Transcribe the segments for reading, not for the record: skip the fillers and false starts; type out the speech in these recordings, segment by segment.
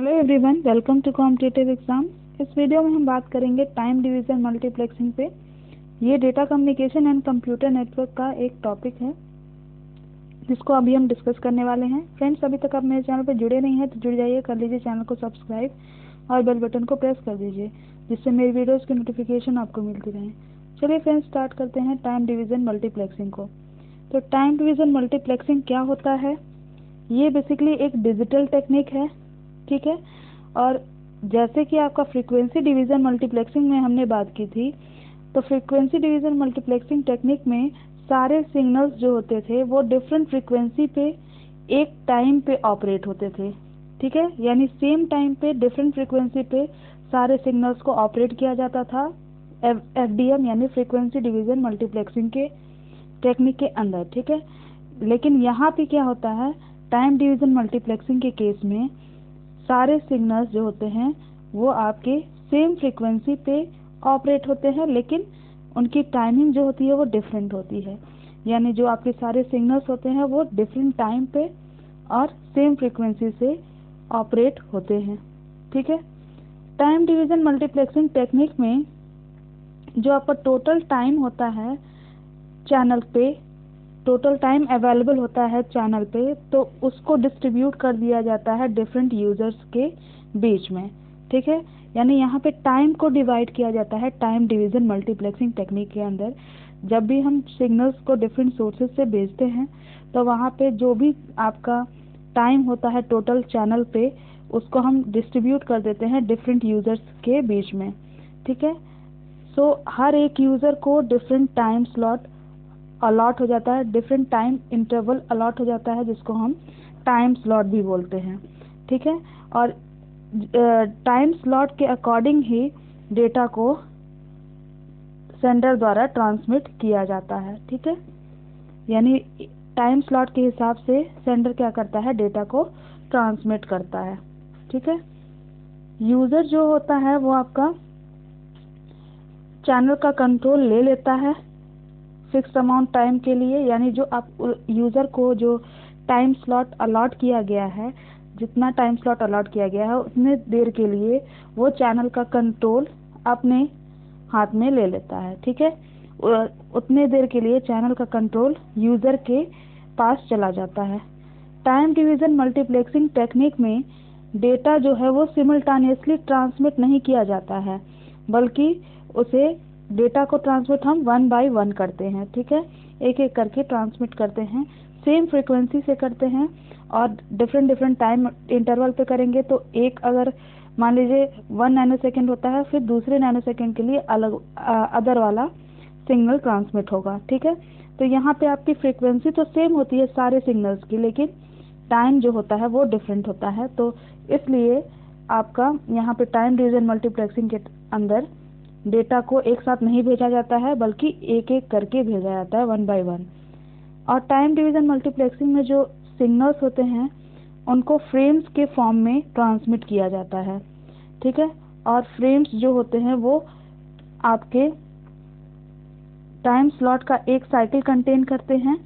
Hello everyone, welcome to competitive exam. इस video में हम बात करेंगे टाइम डिवीजन मल्टीप्लेक्सिंग पे। ये data communication and computer network का एक टॉपिक है जिसको अभी हम डिस्कस करने वाले हैं। फ्रेंड्स, अभी तक आप मेरे चैनल पर जुड़े नहीं हैं तो जुड़ जाइए, कर लीजिए चैनल को सब्सक्राइब और बेल बटन को प्रेस कर दीजिए जिससे मेरी वीडियोज़ की नोटिफिकेशन आपको मिलती रहे। चलिए फ्रेंड्स, स्टार्ट करते हैं टाइम डिवीजन मल्टीप्लेक्सिंग को। तो टाइम डिवीजन मल्टीप्लेक्सिंग क्या होता है? ये बेसिकली एक डिजिटल टेक्निक है, ठीक है। और जैसे कि आपका फ्रीक्वेंसी डिवीजन मल्टीप्लेक्सिंग में हमने बात की थी, तो फ्रीक्वेंसी डिवीजन मल्टीप्लेक्सिंग टेक्निक में सारे सिग्नल्स जो होते थे वो डिफरेंट फ्रीक्वेंसी पे एक टाइम पे ऑपरेट होते थे, ठीक है। यानी सेम टाइम पे डिफरेंट फ्रीक्वेंसी पे सारे सिग्नल्स को ऑपरेट किया जाता था एफडीएम यानी फ्रीक्वेंसी डिवीजन मल्टीप्लेक्सिंग के टेक्निक के अंदर, ठीक है। लेकिन यहाँ पे क्या होता है, टाइम डिवीजन मल्टीप्लेक्सिंग के केस में सारे सिग्नल्स जो होते हैं वो आपके सेम फ्रीक्वेंसी पे ऑपरेट होते हैं, लेकिन उनकी टाइमिंग जो होती है वो डिफरेंट होती है। यानी जो आपके सारे सिग्नल्स होते हैं वो डिफरेंट टाइम पे और सेम फ्रीक्वेंसी से ऑपरेट होते हैं, ठीक है। टाइम डिवीजन मल्टीप्लेक्सिंग टेक्निक में जो आपका टोटल टाइम होता है चैनल पे, टोटल टाइम अवेलेबल होता है चैनल पे, तो उसको डिस्ट्रीब्यूट कर दिया जाता है डिफरेंट यूजर्स के बीच में, ठीक है। यानी यहाँ पे टाइम को डिवाइड किया जाता है टाइम डिवीजन मल्टीप्लेक्सिंग टेक्निक के अंदर। जब भी हम सिग्नल्स को डिफरेंट सोर्सेज से भेजते हैं तो वहाँ पे जो भी आपका टाइम होता है टोटल चैनल पे, उसको हम डिस्ट्रीब्यूट कर देते हैं डिफरेंट यूजर्स के बीच में, ठीक है। सो हर एक यूजर को डिफरेंट टाइम स्लॉट अलॉट हो जाता है, डिफरेंट टाइम इंटरवल अलॉट हो जाता है जिसको हम टाइम स्लॉट भी बोलते हैं, ठीक है। और टाइम स्लॉट के अकॉर्डिंग ही डेटा को सेंडर द्वारा ट्रांसमिट किया जाता है, ठीक है। यानी टाइम स्लॉट के हिसाब से सेंडर क्या करता है, डेटा को ट्रांसमिट करता है, ठीक है। यूजर जो होता है वो आपका चैनल का कंट्रोल ले लेता है फिक्स अमाउंट टाइम के लिए। यानी जो आप यूज़र को जो टाइम स्लॉट अलॉट किया गया है, जितना टाइम स्लॉट अलॉट किया गया है उतने देर के लिए वो चैनल का कंट्रोल अपने हाथ में ले लेता है, ठीक है। उतने देर के लिए चैनल का कंट्रोल यूज़र के पास चला जाता है। टाइम डिवीज़न मल्टीप्लेक्सिंग टेक्निक में डेटा जो है वो सिमल्टानियसली ट्रांसमिट नहीं किया जाता है, बल्कि उसे डेटा को ट्रांसमिट हम 1 बाय 1 करते हैं, ठीक है। एक एक करके ट्रांसमिट करते हैं, सेम फ्रीक्वेंसी से करते हैं और डिफरेंट टाइम इंटरवल पे करेंगे। तो एक अगर मान लीजिए 1 नैनो सेकेंड होता है, फिर दूसरे नैनो सेकेंड के लिए अलग अदर वाला सिग्नल ट्रांसमिट होगा, ठीक है। तो यहाँ पे आपकी फ्रीक्वेंसी तो सेम होती है सारे सिग्नल्स की, लेकिन टाइम जो होता है वो डिफरेंट होता है। तो इसलिए आपका यहाँ पे टाइम डिवीजन मल्टीप्लेक्सिंग के अंदर डेटा को एक साथ नहीं भेजा जाता है, बल्कि एक एक करके भेजा जाता है 1 बाय 1। और टाइम डिवीजन मल्टीप्लेक्सिंग में जो सिग्नल्स होते हैं उनको फ्रेम्स के फॉर्म में ट्रांसमिट किया जाता है, ठीक है। और फ्रेम्स जो होते हैं वो आपके टाइम स्लॉट का एक साइकिल कंटेन करते हैं,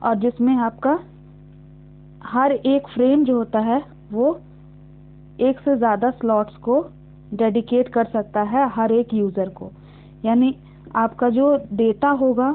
और जिसमें आपका हर एक फ्रेम जो होता है वो एक से ज़्यादा स्लॉट्स को डेडिकेट कर सकता है हर एक यूज़र को। यानी आपका जो डेटा होगा,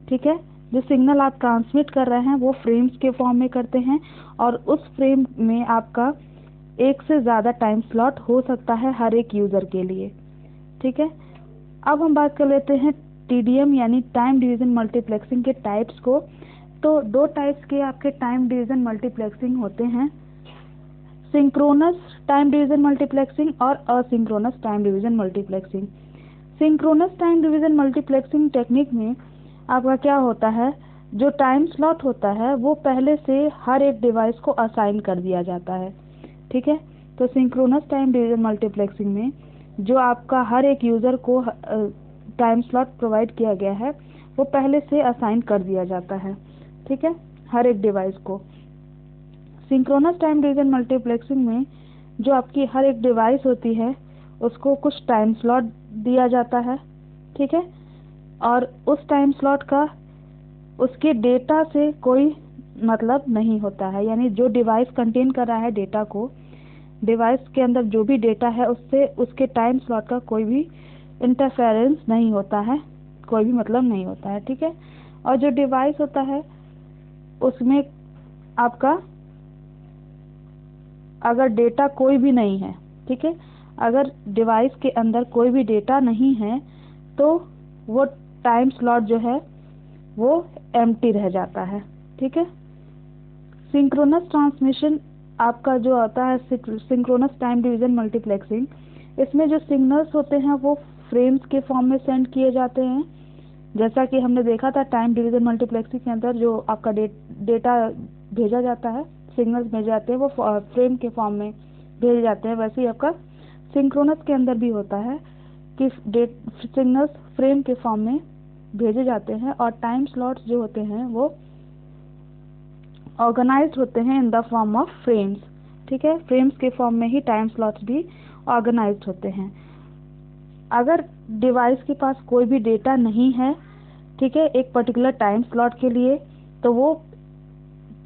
ठीक है, जो सिग्नल आप ट्रांसमिट कर रहे हैं वो फ्रेम्स के फॉर्म में करते हैं, और उस फ्रेम में आपका एक से ज़्यादा टाइम स्लॉट हो सकता है हर एक यूज़र के लिए, ठीक है। अब हम बात कर लेते हैं टीडीएम यानी टाइम डिवीजन मल्टीप्लेक्सिंग के टाइप्स को। तो दो टाइप्स के आपके टाइम डिवीजन मल्टीप्लेक्सिंग होते हैं, सिंक्रोनस टाइम डिवीजन मल्टीप्लेक्सिंग और asynchronous time division multiplexing. Synchronous time division multiplexing technique में आपका क्या होता है, जो टाइम स्लॉट होता है वो पहले से हर एक डिवाइस को असाइन कर दिया जाता है, ठीक है। तो सिंक्रोनस टाइम डिवीजन मल्टीप्लेक्सिंग में जो आपका हर एक यूज़र को टाइम स्लॉट प्रोवाइड किया गया है वो पहले से असाइन कर दिया जाता है, ठीक है, हर एक डिवाइस को। सिंक्रोनस टाइम डिवीजन मल्टीप्लेक्सिंग में जो आपकी हर एक डिवाइस होती है उसको कुछ टाइम स्लॉट दिया जाता है, ठीक है। और उस टाइम स्लॉट का उसके डेटा से कोई मतलब नहीं होता है। यानी जो डिवाइस कंटेन कर रहा है डेटा को, डिवाइस के अंदर जो भी डेटा है उससे उसके टाइम स्लॉट का कोई भी इंटरफेरेंस नहीं होता है, कोई भी मतलब नहीं होता है, ठीक है। और जो डिवाइस होता है उसमें आपका अगर डेटा कोई भी नहीं है, ठीक है, अगर डिवाइस के अंदर कोई भी डेटा नहीं है तो वो टाइम स्लॉट जो है वो एम्प्टी रह जाता है, ठीक है। सिंक्रोनस ट्रांसमिशन आपका जो आता है सिंक्रोनस टाइम डिवीजन मल्टीप्लेक्सिंग, इसमें जो सिग्नल्स होते हैं वो फ्रेम्स के फॉर्म में सेंड किए जाते हैं। जैसा कि हमने देखा था टाइम डिवीजन मल्टीप्लेक्सिंग के अंदर जो आपका डेटा भेजा जाता है, सिग्नल्स भेजे जाते हैं वो फ्रेम के फॉर्म में भेजे जाते हैं, वैसे ही आपका सिंक्रोनस के अंदर भी होता है कि सिग्नल्स फ्रेम के फॉर्म में भेजे जाते हैं और टाइम स्लॉट्स जो होते हैं वो ऑर्गेनाइज्ड होते हैं in the form of frames, ठीक है। फ्रेम्स के फॉर्म में ही टाइम स्लॉट्स भी ऑर्गेनाइज्ड होते हैं। अगर डिवाइस के पास कोई भी डेटा नहीं है, ठीक है, एक पर्टिकुलर टाइम स्लॉट के लिए, तो वो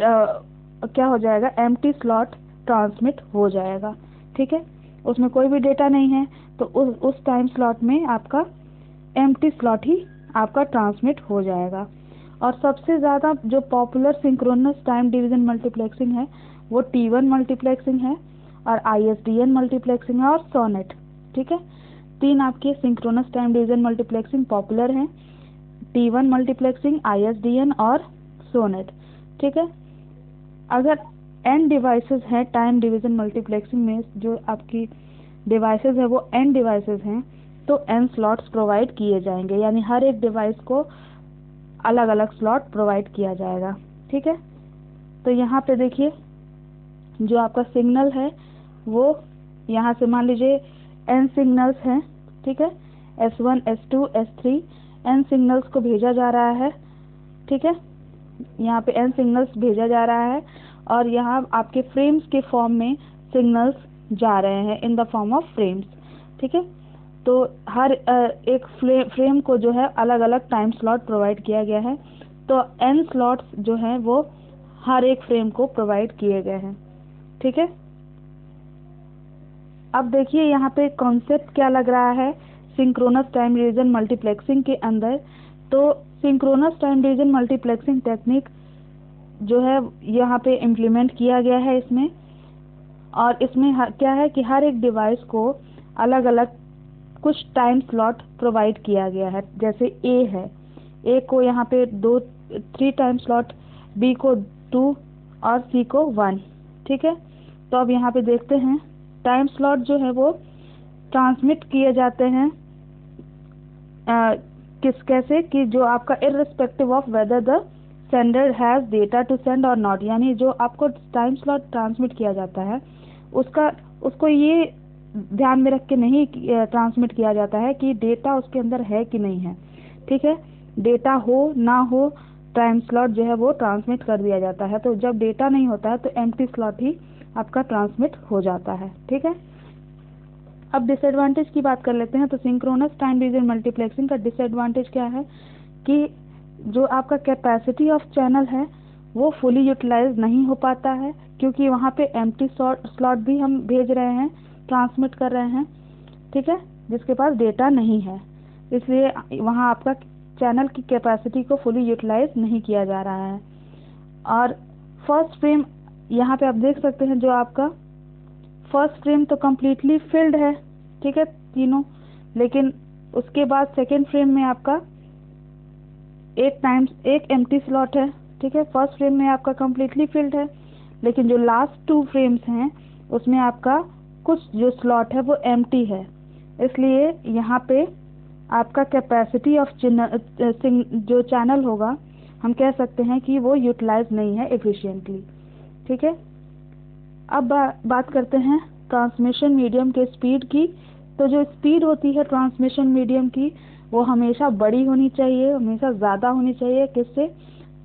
क्या हो जाएगा, एम्प्टी स्लॉट ट्रांसमिट हो जाएगा, ठीक है। उसमें कोई भी डेटा नहीं है तो उस टाइम स्लॉट में आपका एम्प्टी स्लॉट ही आपका ट्रांसमिट हो जाएगा। और सबसे ज़्यादा जो popular synchronous time division multiplexing है वो T1 मल्टीप्लेक्सिंग है और ISDN मल्टीप्लेक्सिंग है और सोनेट, ठीक है। 3 आपके synchronous time division multiplexing popular हैं, T1 मल्टीप्लेक्सिंग, ISDN और सोनेट, ठीक है। अगर n डिवाइसेस हैं टाइम डिवीजन मल्टीप्लेक्सिंग में, जो आपकी डिवाइसेस है वो n डिवाइसेस हैं, तो n स्लॉट्स प्रोवाइड किए जाएंगे, यानी हर एक डिवाइस को अलग अलग स्लॉट प्रोवाइड किया जाएगा, ठीक है। तो यहाँ पे देखिए जो आपका सिग्नल है वो यहाँ से मान लीजिए n सिग्नल्स हैं, ठीक है, S1 S2 S3 n signals को भेजा जा रहा है, ठीक है। यहाँ पे n सिग्नल्स भेजा जा रहा है और यहाँ आपके फ्रेम्स के फॉर्म में सिग्नल्स जा रहे हैं in the form of frames, ठीक है। तो हर एक फ्रेम को जो है अलग अलग टाइम स्लॉट प्रोवाइड किया गया है, तो n स्लॉट्स जो हैं वो हर एक फ्रेम को प्रोवाइड किए गए हैं, ठीक है। अब देखिए यहाँ पे कॉन्सेप्ट क्या लग रहा है सिंक्रोनस टाइम डिवीजन मल्टीप्लेक्सिंग के अंदर। तो synchronous time division multiplexing technique जो है यहाँ पे इम्प्लीमेंट किया गया है इसमें, और इसमें क्या है कि हर एक डिवाइस को अलग अलग कुछ टाइम स्लॉट प्रोवाइड किया गया है। जैसे A है, A को यहाँ पे 3 टाइम स्लॉट, B को 2 और C को 1, ठीक है। तो अब यहाँ पे देखते हैं टाइम स्लॉट जो है वो ट्रांसमिट किए जाते हैं कैसे कि जो आपका irrespective of whether the sender has data to send और नॉट, यानी जो आपको टाइम स्लॉट ट्रांसमिट किया जाता है उसको ये ध्यान में रख के नहीं ट्रांसमिट किया जाता है कि डेटा उसके अंदर है कि नहीं है, ठीक है। डेटा हो ना हो टाइम स्लॉट जो है वो ट्रांसमिट कर दिया जाता है। तो जब डेटा नहीं होता है तो एम्प्टी स्लॉट ही आपका ट्रांसमिट हो जाता है, ठीक है। अब डिसएडवांटेज की बात कर लेते हैं। तो सिंक्रोनस टाइम डिवीजन मल्टीप्लेक्सिंग का डिसएडवांटेज क्या है कि जो आपका कैपेसिटी ऑफ चैनल है वो फुली यूटिलाइज नहीं हो पाता है, क्योंकि वहाँ पे एम्प्टी स्लॉट भी हम भेज रहे हैं, ट्रांसमिट कर रहे हैं, ठीक है, जिसके पास डेटा नहीं है, इसलिए वहाँ आपका चैनल की कैपेसिटी को फुली यूटिलाइज नहीं किया जा रहा है। और फर्स्ट फ्रेम यहाँ पे आप देख सकते हैं, जो आपका फर्स्ट फ्रेम तो कम्प्लीटली फिल्ड है, ठीक है, तीनों, लेकिन उसके बाद सेकेंड फ्रेम में आपका एक एम्प्टी स्लॉट है, ठीक है। फर्स्ट फ्रेम में आपका कम्प्लीटली फिल्ड है, लेकिन जो लास्ट 2 फ्रेम्स हैं उसमें आपका कुछ जो स्लॉट है वो एम्प्टी है, इसलिए यहाँ पे आपका कैपेसिटी ऑफ जो चैनल होगा हम कह सकते हैं कि वो यूटिलाइज नहीं है एफिशिएंटली, ठीक है। अब बात करते हैं ट्रांसमिशन मीडियम के स्पीड की। तो जो स्पीड होती है ट्रांसमिशन मीडियम की वो हमेशा बड़ी होनी चाहिए, हमेशा ज़्यादा होनी चाहिए, किससे,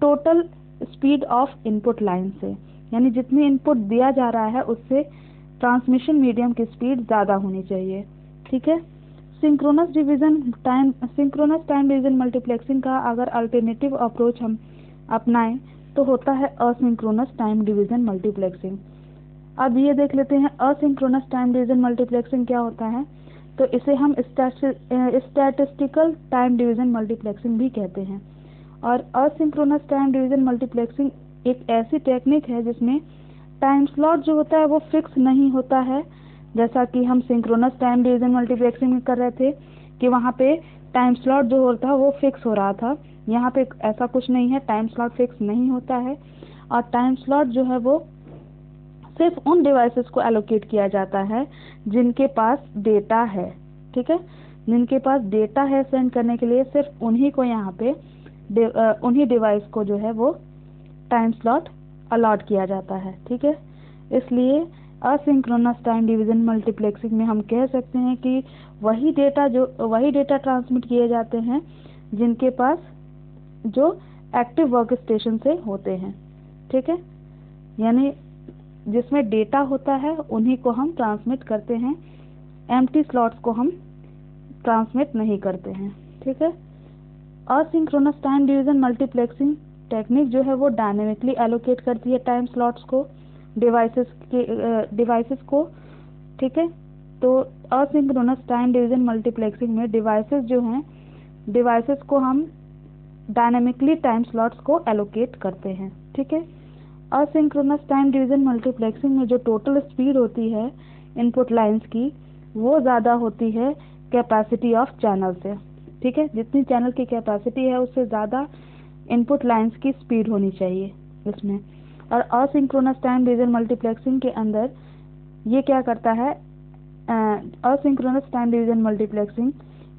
total speed of input line से, यानी जितनी इनपुट दिया जा रहा है उससे ट्रांसमिशन मीडियम की स्पीड ज़्यादा होनी चाहिए, ठीक है। सिंक्रोनस टाइम डिवीजन मल्टीप्लेक्सिंग का अगर अल्टरनेटिव अप्रोच हम अपनाएं तो होता है असिंक्रोनस टाइम डिवीजन मल्टीप्लेक्सिंग। अब ये देख लेते हैं असिंक्रोनस टाइम डिवीजन मल्टीप्लेक्सिंग क्या होता है। तो इसे हम स्टैटिस्टिकल टाइम डिवीजन मल्टीप्लेक्सिंग भी कहते हैं। और असिंक्रोनस टाइम डिवीजन मल्टीप्लेक्सिंग एक ऐसी टेक्निक है जिसमें टाइम स्लॉट जो होता है वो फिक्स नहीं होता है, जैसा कि हम सिंक्रोनस टाइम डिवीजन मल्टीप्लेक्सिंग में कर रहे थे कि वहाँ पे टाइम स्लॉट जो होता है वो फिक्स हो रहा था। यहाँ पे ऐसा कुछ नहीं है, टाइम स्लॉट फिक्स नहीं होता है और टाइम स्लॉट जो है वो सिर्फ उन डिवाइसेस को एलोकेट किया जाता है जिनके पास डेटा है। ठीक है, जिनके पास डेटा है सेंड करने के लिए, सिर्फ उन्हीं को यहाँ पे उन्हीं डिवाइस को जो है वो टाइम स्लॉट अलॉट किया जाता है। ठीक है, इसलिए असिंक्रोनस टाइम डिवीजन मल्टीप्लेक्सिंग में हम कह सकते हैं कि वही डेटा ट्रांसमिट किए जाते हैं जिनके पास जो एक्टिव वर्क स्टेशन से होते हैं। ठीक है, यानी जिसमें डेटा होता है उन्हीं को हम ट्रांसमिट करते हैं, एम्प्टी स्लॉट्स को हम ट्रांसमिट नहीं करते हैं। ठीक है, asynchronous time division multiplexing technique जो है वो डायनेमिकली एलोकेट करती है टाइम स्लॉट्स को डिवाइसेस को। ठीक है, तो असिंक्रोनस टाइम डिवीजन मल्टीप्लेक्सिंग में डिवाइसेस को हम डायनेमिकली टाइम स्लॉट्स को एलोकेट करते हैं। ठीक है, असिंक्रोनस टाइम डिवीजन मल्टीप्लेक्सिंग में जो टोटल स्पीड होती है इनपुट लाइंस की वो ज़्यादा होती है कैपेसिटी ऑफ चैनल से। ठीक है, जितनी चैनल की कैपेसिटी है उससे ज़्यादा इनपुट लाइंस की स्पीड होनी चाहिए इसमें। और असिंक्रोनस टाइम डिवीजन मल्टीप्लेक्सिंग के अंदर ये क्या करता है, asynchronous time division multiplexing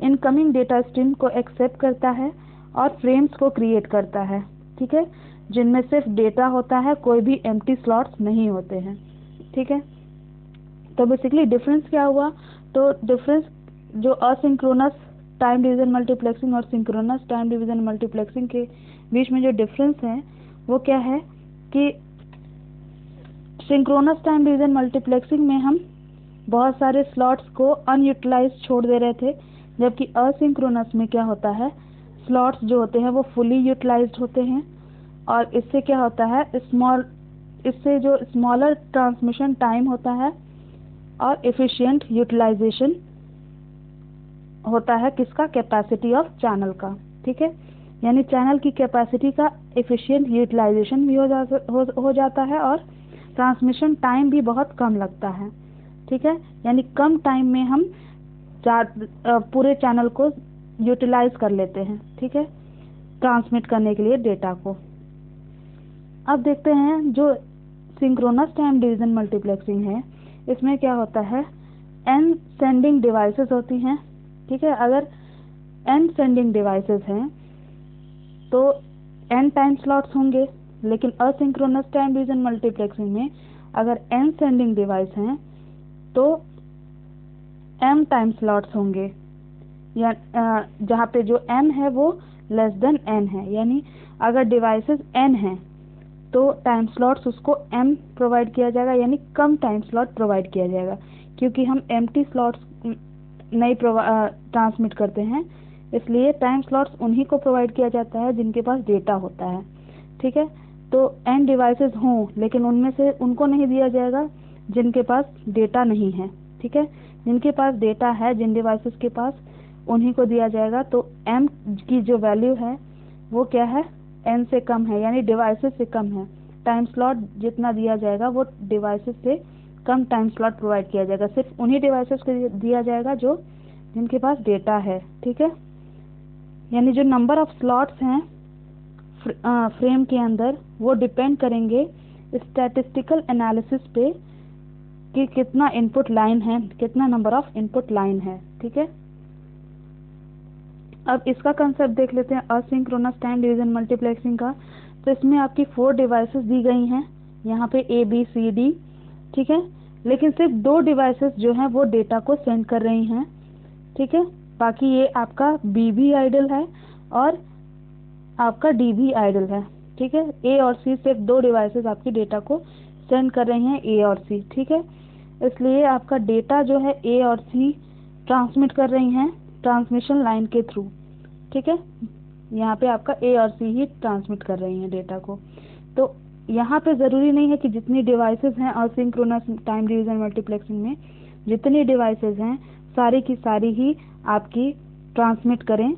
incoming data stream को एक्सेप्ट करता है और फ्रेम्स को क्रिएट करता है। ठीक है, जिनमें सिर्फ डेटा होता है, कोई भी एम्प्टी स्लॉट्स नहीं होते हैं। ठीक है, तो बेसिकली डिफरेंस क्या हुआ, तो डिफरेंस जो असिंक्रोनस टाइम डिवीजन मल्टीप्लेक्सिंग और सिंक्रोनस टाइम डिवीजन मल्टीप्लेक्सिंग के बीच में जो डिफरेंस है वो क्या है कि सिंक्रोनस टाइम डिवीजन मल्टीप्लेक्सिंग में हम बहुत सारे स्लॉट्स को अनयूटिलाइज छोड़ दे रहे थे, जबकि असिंक्रोनस में क्या होता है, स्लॉट्स जो होते हैं वो फुली यूटिलाइज्ड होते हैं और इससे क्या होता है, इससे जो स्मॉलर ट्रांसमिशन टाइम होता है और एफिशिएंट यूटिलाइजेशन होता है किसका, कैपेसिटी ऑफ चैनल का। ठीक है, यानी चैनल की कैपेसिटी का एफिशिएंट यूटिलाइजेशन भी हो जाता है और ट्रांसमिशन टाइम भी बहुत कम लगता है। ठीक है, यानी कम टाइम में हम पूरे चैनल को यूटिलाइज कर लेते हैं। ठीक है, ट्रांसमिट करने के लिए डेटा को। अब देखते हैं जो सिंक्रोनस टाइम डिवीजन मल्टीप्लेक्सिंग है, इसमें क्या होता है, n सेंडिंग डिवाइसेस होती हैं। ठीक है, अगर n सेंडिंग डिवाइसेस हैं तो n टाइम स्लॉट्स होंगे, लेकिन असिंक्रोनस टाइम डिवीजन मल्टीप्लेक्सिंग में अगर n सेंडिंग डिवाइस हैं तो m टाइम स्लॉट्स होंगे, या जहाँ पे जो m है वो लेस देन n है, यानी अगर डिवाइसेस n हैं तो टाइम स्लॉट्स उसको m प्रोवाइड किया जाएगा, यानी कम टाइम स्लॉट प्रोवाइड किया जाएगा, क्योंकि हम एम्प्टी स्लॉट्स नहीं ट्रांसमिट करते हैं, इसलिए टाइम स्लॉट्स उन्हीं को प्रोवाइड किया जाता है जिनके पास डेटा होता है। ठीक है, तो n डिवाइसेस हों लेकिन उनमें से उनको नहीं दिया जाएगा जिनके पास डेटा नहीं है। ठीक है, जिनके पास डेटा है, जिन डिवाइसेस के पास, उन्हीं को दिया जाएगा। तो m की जो वैल्यू है वो क्या है, n से कम है, यानी डिवाइसेस से कम है। टाइम स्लॉट जितना दिया जाएगा वो डिवाइसेस से कम टाइम स्लॉट प्रोवाइड किया जाएगा, सिर्फ उन्हीं डिवाइसेस को दिया जाएगा जो जिनके पास डेटा है। ठीक है, यानी जो नंबर ऑफ स्लॉट्स हैं फ्रेम के अंदर वो डिपेंड करेंगे स्टैटिस्टिकल एनालिसिस पे कि कितना इनपुट लाइन है, कितना नंबर ऑफ इनपुट लाइन है। ठीक है, अब इसका कंसेप्ट देख लेते हैं असिंक्रोनस टाइम डिवीजन मल्टीप्लेक्सिंग का। तो इसमें आपकी 4 डिवाइसेस दी गई हैं, यहाँ पे A B C D। ठीक है, लेकिन सिर्फ 2 डिवाइसेस जो हैं वो डेटा को सेंड कर रही हैं। ठीक है, बाकी ये आपका B भी आइडल है और आपका D भी आइडल है। ठीक है, A और C सिर्फ 2 डिवाइसेस आपकी डेटा को सेंड कर रही हैं, A और C। ठीक है, इसलिए आपका डेटा जो है A और C ट्रांसमिट कर रही हैं ट्रांसमिशन लाइन के थ्रू। ठीक है, यहाँ पे आपका A और C ही ट्रांसमिट कर रही हैं डेटा को। तो यहाँ पे ज़रूरी नहीं है कि जितनी डिवाइसेस हैं असिंक्रोनस टाइम डिवीज़न मल्टीप्लेक्सिंग में, जितनी डिवाइसेस हैं सारी की सारी ही आपकी ट्रांसमिट करें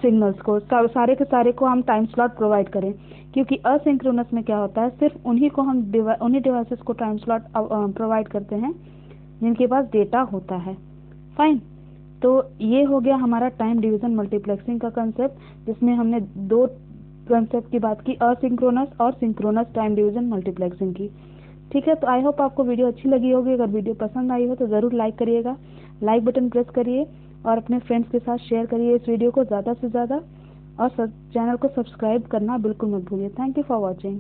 सिग्नल्स को, सारे के सारे को हम टाइम स्लॉट प्रोवाइड करें, क्योंकि असिंक्रोनस में क्या होता है, सिर्फ उन्हीं को हम उन्हीं डिवाइसेस को टाइम स्लॉट प्रोवाइड करते हैं जिनके पास डेटा होता है। फाइन। तो ये हो गया हमारा टाइम डिवीज़न मल्टीप्लेक्सिंग का कंसेप्ट, जिसमें हमने दो कंसेप्ट की बात की, असिंक्रोनस और सिंक्रोनस टाइम डिवीज़न मल्टीप्लेक्सिंग की। ठीक है, तो आई होप आपको वीडियो अच्छी लगी होगी। अगर वीडियो पसंद आई हो तो ज़रूर लाइक करिएगा, लाइक बटन प्रेस करिए और अपने फ्रेंड्स के साथ शेयर करिए इस वीडियो को ज़्यादा से ज़्यादा, और चैनल को सब्सक्राइब करना बिल्कुल मत भूलिए। Thank you for watching.